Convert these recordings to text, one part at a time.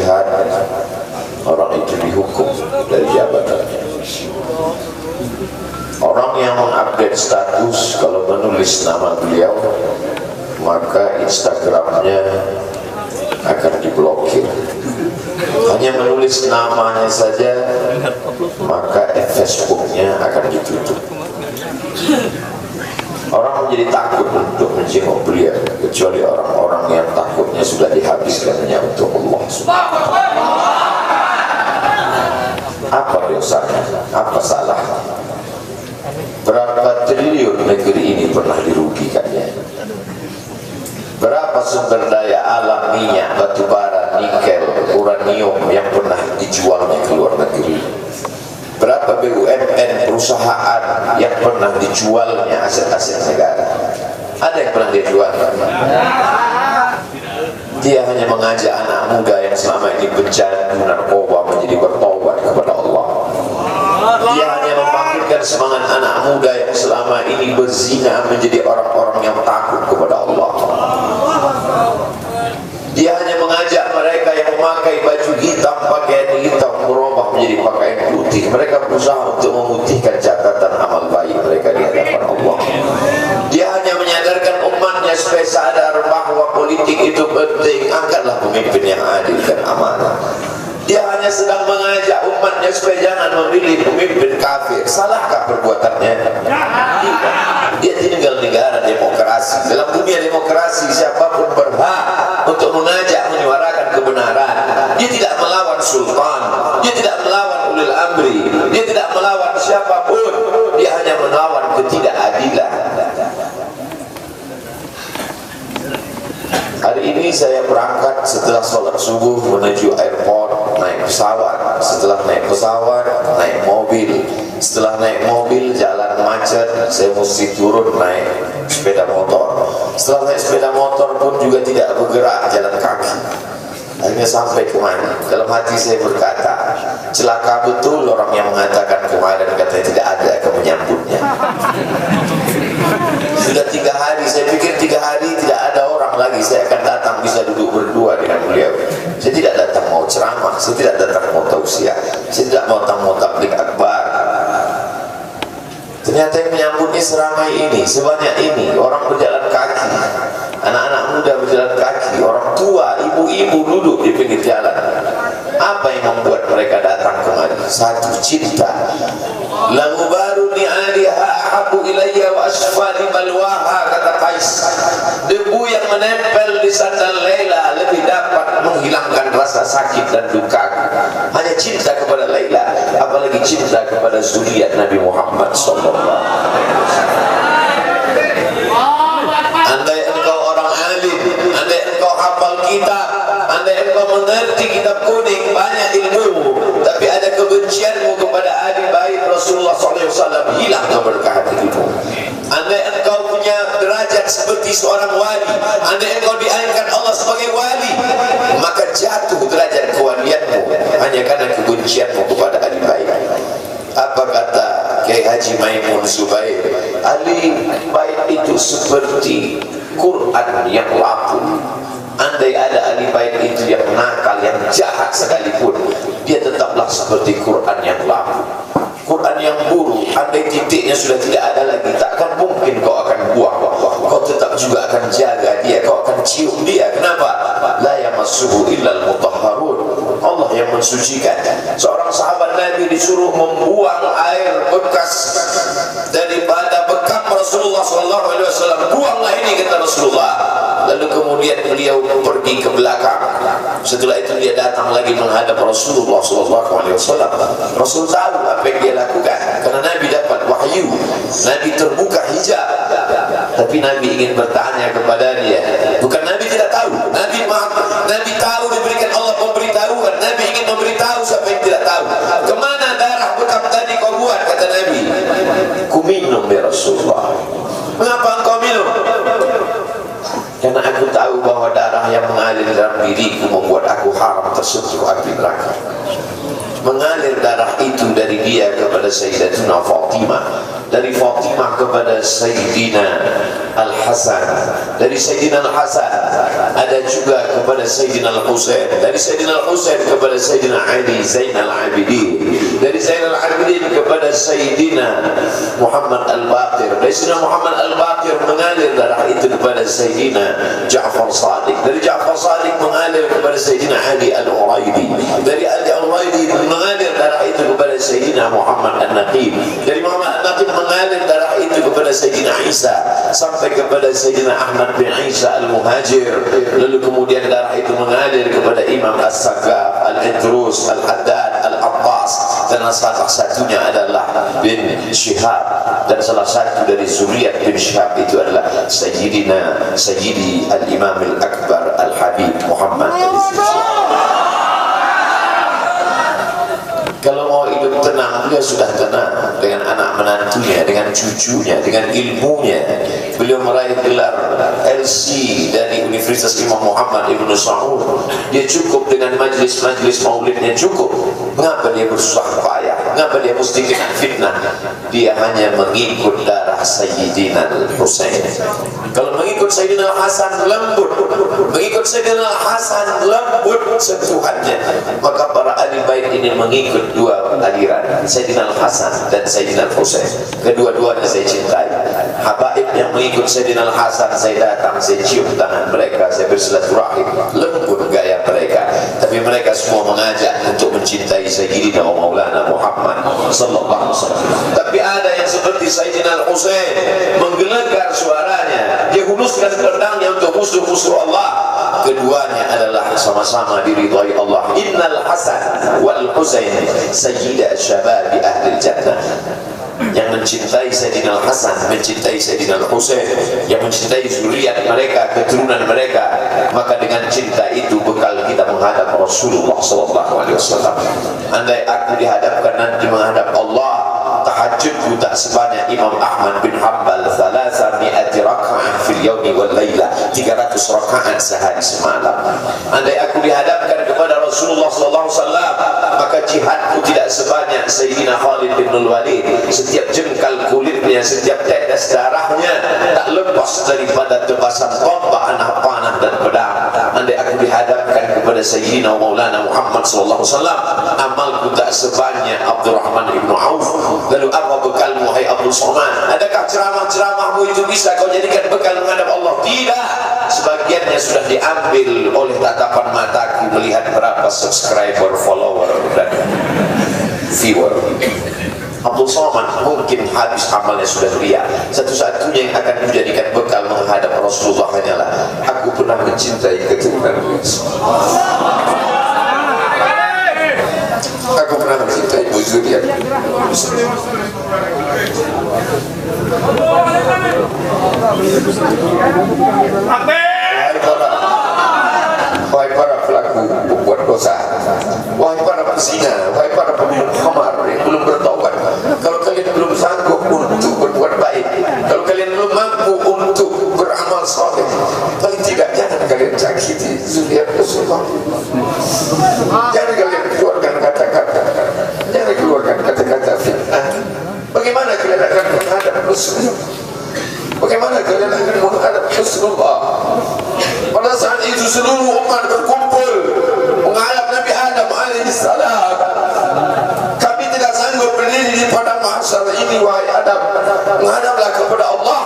jihad, orang itu dihukum dari jabatannya. Orang yang mengupdate status kalau menulis nama beliau, maka Instagramnya akan diblokir. Hanya menulis namanya saja, maka Facebooknya akan ditutup. Orang menjadi takut untuk menjenguk beliau, kecuali orang-orang yang takutnya sudah dihabiskannya untuk Allah. Apa dosanya? Apa salahnya? Berapa triliun negeri ini pernah dirugikannya? Berapa sumber daya alam, minyak, batu bara, nikel, uranium yang pernah dijualnya ke luar negeri? Berapa BUMN perusahaan yang pernah dijualnya aset-aset negara? Ada yang pernah dia jual? Dia hanya mengajak anak muda yang selama ini bercandu narkoba menjadi bertobat kepada Allah. Dia hanya membangkitkan semangat anak muda yang selama ini berzina menjadi orang-orang yang takut kepada Allah. Dia hanya mengajak mereka yang memakai baju hitam, pakaian hitam, merubah menjadi pakaian putih. Mereka berusaha untuk memutihkan catatan amal baik mereka di hadapan Allah. Dia hanya menyadarkan umatnya supaya sadar bahwa politik itu penting. Angkatlah pemimpin yang adil dan amanah. Dia hanya sedang mengajak umatnya supaya jangan memilih pemimpin kafir. Salahkah perbuatannya? Dia tinggal negara demokrasi. Dalam dunia demokrasi, siapapun berhak untuk mengajak menyuarakan kebenaran. Dia tidak melawan sultan, dia tidak melawan ulil amri, dia tidak melawan siapapun. Dia hanya melawan ketidakadilan. Hari ini saya berangkat setelah sholat subuh menuju airport, naik pesawat. Setelah naik pesawat, naik mobil. Setelah naik mobil, jalan macet, saya mesti turun naik sepeda motor. Setelah naik sepeda motor pun juga tidak bergerak, jalan kaki. Akhirnya sampai kemana? Dalam hati saya berkata, celaka betul orang yang mengatakan kemarin katanya tidak ada yang menyambutnya. Sudah 3 hari, saya pikir 3 hari tidak ada orang lagi, saya akan datang bisa duduk berdua dengan beliau. Saya tidak datang mau ceramah, saya tidak datang mau tausiah, saya tidak mau datang mau tabligh akbar. Ternyata yang menyambutnya seramai ini, sebanyak ini, orang berjalan kaki, anak-anak muda berjalan kaki, orang tua, ibu-ibu duduk di pinggir jalan. Apa yang membuat mereka datang kemari? Satu, cinta. Lagu baru ni aliha ahabu ilayya wa asfali balwaha, kata Qais. Debu yang menempel di sandal Laila lebih dapat menghilangkan rasa sakit dan duka. Hanya cinta kepada Laila, apalagi cinta kepada zuriat Nabi Muhammad sallallahu alaihi wasallam. Andai engkau orang alim, andai engkau hafal kitab, andai engkau mengerti kitab kuning, banyak ilmu, tapi ada kebencianmu kepada ahli bait Rasulullah SAW, hilang keberkahan hidupmu. Andai engkau punya derajat seperti seorang wali, andai engkau diangkat Allah sebagai wali, maka jatuh derajat kewalianmu hanya karena kebencianmu kepada ahli bait. Apa kata Kiai Haji Maimun Zubair? Ahli bait itu seperti Quran yang lapuk. Andai ada ahli bait itu yang nakal, yang jahat sekalipun, dia tetaplah seperti Quran yang lapuk. Quran yang buruk, andai titiknya sudah tidak ada lagi, takkan mungkin kau akan buang. Kau tetap juga akan jaga dia, kau akan cium dia. Kenapa? La yamassuhu illal mutahharun. Allah yang mensucikan. Seorang sahabat Nabi disuruh membuang air bekas daripada bekam Rasulullah SAW. Buanglah ini, kata Rasulullah. Lalu kemudian beliau pergi ke belakang. Setelah itu dia datang lagi menghadap Rasulullah SAW. Rasul tahu apa yang dia lakukan, karena Nabi dapat wahyu, Nabi terbuka hijab. Tapi Nabi ingin bertanya kepada dia. Bukan Nabi tidak tahu, Nabi tahu, diberikan Allah pemberitahuan. Nabi ingin memberitahu siapa yang tidak tahu. Kemana darah bekam tadi kau buat, kata Nabi. Ku minum ya Rasulullah. Mengapa engkau minum? Karena aku tahu bahwa darah yang mengalir dalam diriku membuat aku haram tersentuh api neraka. Mengalir darah itu dari dia kepada Sayyidatuna Fatimah, dari Fatimah kepada Sayyidina Al-Hasan, dari Sayyidina Al-Hasan ada juga kepada Sayyidina Al-Husain, dari Sayyidina Al-Husain kepada Sayyidina Ali Zainal Abidin, dari Zainal Abidin kepada Sayyidina Muhammad Al-Baqir, dari Sayyidina Muhammad Al-Baqir mengalir darah itu kepada Sayyidina Ja'far Sadiq, dari Ja'far Sadiq mengalir kepada Sayyidina Ali Al-Uraidi, dari Ali Al-Uraidi mengalir darah itu kepada Sayyidina Muhammad An-Naqib, dari Muhammad An-Naqib mengalir darah itu kepada Sayyidina Isa sampai kepada Sayyidina Ahmad bin Isa Al-Muhajir, lalu kemudian darah itu mengalir kepada Imam As-Sakaf, Al-Idrus, Al-Haddad, Al-Abbas, dan salah satunya adalah bin Syihab, dan salah satu dari zuriat bin Syihab itu adalah Sayyidi Al-Imam Al-Akbar Al-Habib Muhammad. Kalau mau hidup tenang, dia sudah tenang dengan anak menantunya, dengan cucunya, dengan ilmunya. Beliau meraih gelar LC dari Universitas Imam Muhammad Ibn Saud. Dia cukup dengan majlis-majlis maulidnya cukup. Mengapa dia bersusah payah? Mengapa dia mesti kena fitnah? Dia hanya mengikut darah Sayyidina Al-Husain. Kalau mengikut Sayyidina Al-Hasan lembut, mengikut Sayyidina Al-Hasan lembut sentuhannya, maka para ahli bait ini mengikut dua aliran, Sayyidina Al-Hasan dan Sayyidina Al-Husain. Kedua-duanya saya cintai. Habaib yang mengikut Sayyidina Al-Hasan, saya datang, saya cium tangan mereka, saya bersilaturahim, lembut gaya mereka. Tapi mereka semua mengajak untuk mencintai Sayyidina wa Maulana Muhammad sallallahu alaihi wasallam. Tapi ada yang seperti Sayyidina Al-Husain menggelegar suaranya, dia huluskan pedangnya untuk musuh-musuh Allah. Keduanya adalah sama-sama diridhai Allah. Innal Hasan wal Husain sayyida syababi ahli jannah. Yang mencintai Sayyidina Al-Hasan, mencintai Sayyidina Al-Husain, yang mencintai zuriat mereka, keturunan mereka, maka dengan cinta itu bekal kita menghadap Rasulullah SAW. Andai aku dihadapkan nanti menghadap Allah, tahajudku tak sebanyak Imam Ahmad bin Hanbal 300 raka'ah fil yawmi wal layla, 300 rakaat sehari semalam. Andai aku dihadapkan kepada Rasulullah SAW, maka jihadku tidak sebanyak Sayyidina Khalid bin Walid. Setiap jengkal kulitnya, setiap tetes darahnya tak lepas daripada tebasan tombak, anak panah dan pedang. Andai aku dihadapkan kepada Sayyidina Maulana Muhammad SAW, amalku tak sebanyak Abdurrahman ibn Auf. Lalu apa bekalmu, hai Abdul Somad? Adakah ceramah-ceramahmu itu bisa kau jadikan bekal menghadap Allah? Tidak. Sebagiannya sudah diambil oleh tatapan mataku melihat berapa subscriber, follower dan viewer. Abdul Somad mungkin habis amalnya sudah ria. Satu-satunya yang akan menjadikan bekal menghadap Rasulullah hanyalah aku pernah mencintai keturunan aku pernah mencintai zuriat. Wahai para pelaku berbuat dosa, wahai para pezina, wahai para peminum khamar yang belum bertaubat, kalau kalian belum sanggup untuk berbuat baik, kalau kalian belum mampu untuk beramal saleh, paling tidak jangan kalian sakiti zuriat Rasulullah. Jangan kalian keluarkan kata-kata, jangan keluarkan kata-kata fitnah. Bagaimana kalian akan menghadap Rasulullah? Bagaimana kalian akan menghadap Rasulullah? Pada saat itu seluruh umat berkumpul menghadap Nabi Adam alaihissalam. Kami tidak sanggup berdiri di padang mahsyar ini, wahai Adam, menghadaplah kepada Allah.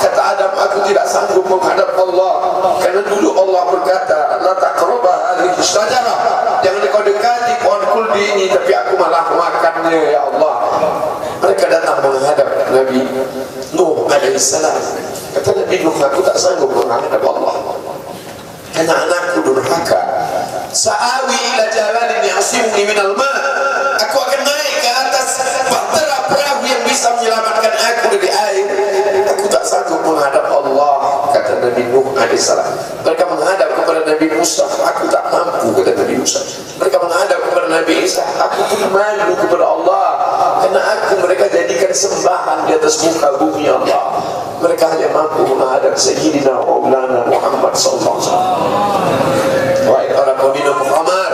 Kata Adam, aku tidak sanggup menghadap Allah, karena dulu Allah berkata, la taqrabah hadhihi syajarah, jangan kau dekati pohon kuldi ini, tapi aku malah makannya, ya Allah. Mereka datang menghadap Nabi Nuh alaihissalam. Kata Nabi Nuh, aku tak sanggup menghadap Allah karena anakku durhaka. Sa'awi ila jalalin ya'simuni minal ma', aku akan naik ke atas bahtera perahu yang bisa menyelamatkan aku dari air. Aku tak sanggup menghadap Allah, kata Nabi Nuh alaihissalam. Mereka menghadap kepada Nabi Musa, aku tak mampu, kata Nabi Musa. Mereka menghadap kepada Nabi Isa, aku pun malu kepada Allah, karena aku mereka jadikan sembahan di atas muka bumi Allah. Mereka hanya mampu menghadap Sayyidina Maulana Muhammad sallallahu alaihi wasallam. Wahai para peminum khamar,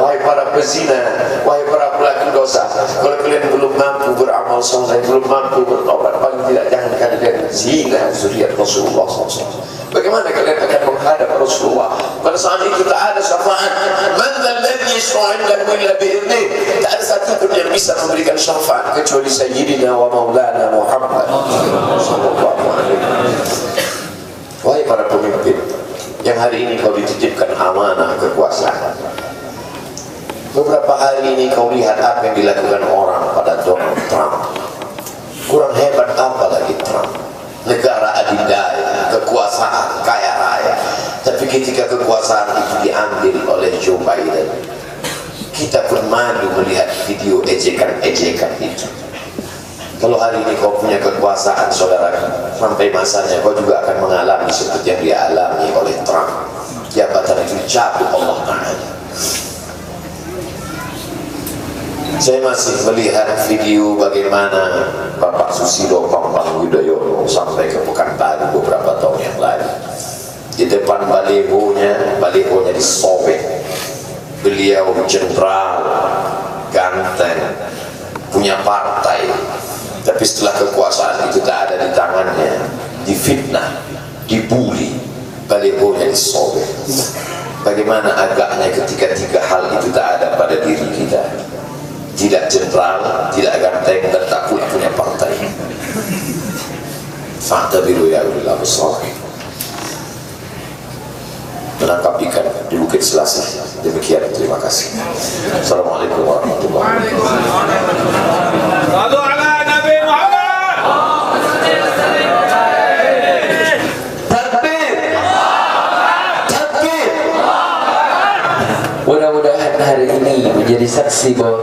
wahai para pezina, wahai para pelaku dosa, dosa. Kalau kalian belum mampu beramal soleh, belum mampu bertobat, paling tidak jangan kalian zina zuriat Rasulullah SAW. Bagaimana kalian akan menghadap Rasulullah pada saat itu? Tak ada syafaat. Man dzalladzi yashfa'u 'indahu illa bi'idhnih. Tak ada satu pun yang bisa memberikan syafaat kecuali Sayyidina wa Maulana Muhammad sallallahu alaihi wasallam. Wahai para pemimpin yang hari ini kau dititipkan amanah kekuasaan, beberapa hari ini kau lihat apa yang dilakukan orang pada Donald Trump. Kurang hebat apa lagi Trump? Negara adidaya, kekuasaan, kaya raya. Tapi ketika kekuasaan itu diambil oleh Joe Biden, kita pun malu melihat video ejekan-ejekan itu. Kalau hari ini kau punya kekuasaan, saudara, sampai masanya kau juga akan mengalami seperti yang dialami oleh Trump. Jabatan itu cabut Allah Ta'ala. Saya masih melihat video bagaimana Bapak Susilo Bambang Yudhoyono sampai ke Pekanbaru beberapa tahun yang lalu. Di depan balihonya disobek. Beliau jenderal, ganteng, punya partai. Tapi setelah kekuasaan itu tak ada di tangannya, difitnah, dibuli, balihonya disobek. Bagaimana agaknya ketika tiga hal itu tak ada pada diri kita. Tidak jenderal, tidak ganteng, dan tak pula punya partai. Fa'tabiru ya ulil absar. Menangkap ikan di Bukit Selasih. Demikian, terima kasih. Assalamualaikum warahmatullahi wabarakatuh. Sallu ala Nabi Muhammad. Takbir. Takbir. Mudah-mudahan hari ini menjadi saksi bahwa